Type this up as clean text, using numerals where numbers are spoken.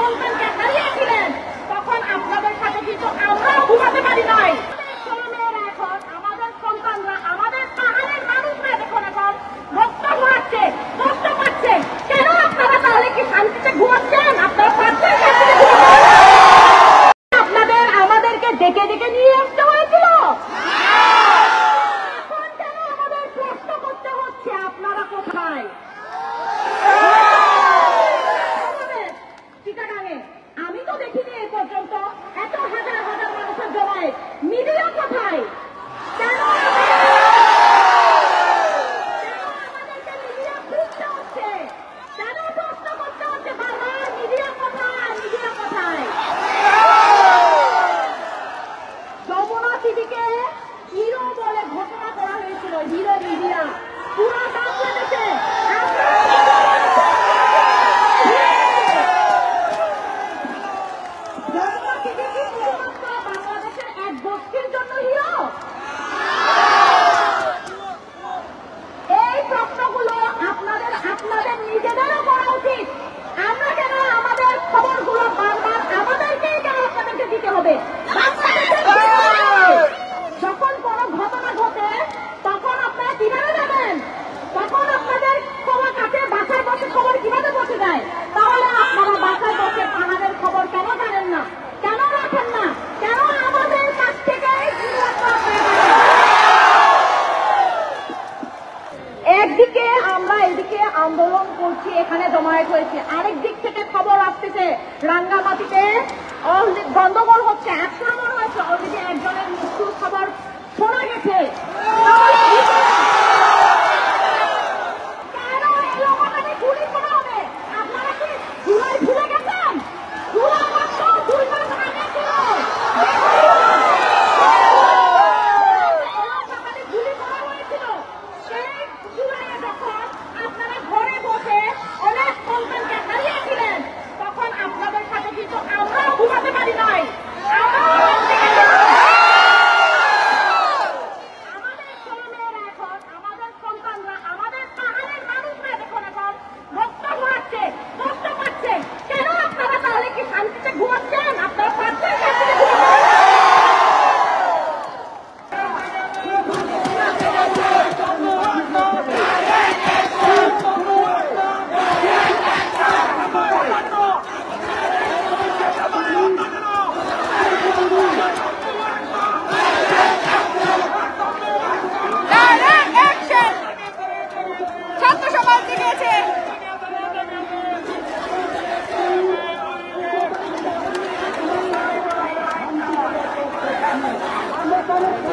সন্তানকে হারিয়েছিলেন তখন আপনাদের সাথে কিন্তু আমরাও ঘুমাতে পারি নাই। এখন আমাদের সন্তানরা, আমাদের পাহাড়ের মানুষরা দেখুন এখন রক্ত ঘোরাচ্ছে, কষ্ট পাচ্ছে। কেন আপনারা তাহলে কি শান্তিতে ঘুমাচ্ছেন? আপনারা পাচ্ছেন শান্তিতে ঘুমাতে? আপনাদের আমাদেরকে ডেকে ডেকে নিয়ে আসতে হয়েছিল। এখন কেন আমাদের প্রশ্ন করতে হচ্ছে আপনারা কোথায়? আমি তো দেখিনি এই পর্যন্ত এত হাজার হাজার মানুষের জমায়েত। মিডিয়া কোথায়? কেন আমাদেরকে মিডিয়া খুঁজতে হচ্ছে? কেন প্রশ্ন করতে হচ্ছে বারবার? মিডিয়া কোথায়? মিডিয়া কোথায়? যমুনা টিভিকে হিরো বলে ঘোষণা করা হয়েছিল। হিরো মিডিয়া পুরো বাংলাদেশে বাংলাদেশের এক গোষ্ঠীর জন্য হিরো। এই প্রশ্নগুলো আপনাদের নিজেদেরও করা উচিত। আমরা কেন আমাদের খবরগুলো বারবার আমাদেরকেই কেন আপনাদেরকে দিতে হবে? যখন কোনো ঘটনা ঘটে তখন আপনারা কিভাবে যাবেন? তখন আপনাদের খবর কাছে বাসায় বসে খবর কিভাবে বসে যায়? তাহলে আপনারা বাসায় বসে পাহাড়ের খবর কেন জানেন না? কেন রাখেন না? কেন আমাদের কাছ থেকে একদিকে আমরা এদিকে আন্দোলন করছি, এখানে জমায়েত হয়েছে, আরেক দিক থেকে খবর আসতেছে রাঙ্গামাটিতে গন্ডগোল হচ্ছে, আক্রমণ হয়েছে, অলরেডি একজনের মৃত্যুর খবর শোনা গেছে। কেন এই লোকটাকে গুলি করা হবে? আপনারা কি জুলাই ভুলে গেছেন? জুলাই মাত্র 2 মাস আগে ছিল। গুলি করা হয়েছিল সেই জুলাইয়ে যখন আপনারা ঘরে বসে অনেক সন্তানকে হারিয়েছিলেন তখন আপনাদের সাথে কিন্তু আমরাও ঘুমাতে পারি নাই। আমাদের ছেলেমেয়েরা এখন, আমাদের সন্তানরা, আমাদের পাহাড়ের মানুষরা দেখুন এখন রক্ত ঘোরাচ্ছে, কষ্ট পাচ্ছে। কেন আপনারা তাহলে কি শান্তিতে ঘুমাচ্ছেন? আপনারা পাচ্ছেন শান্তিতে ঘুমাতে? আমরা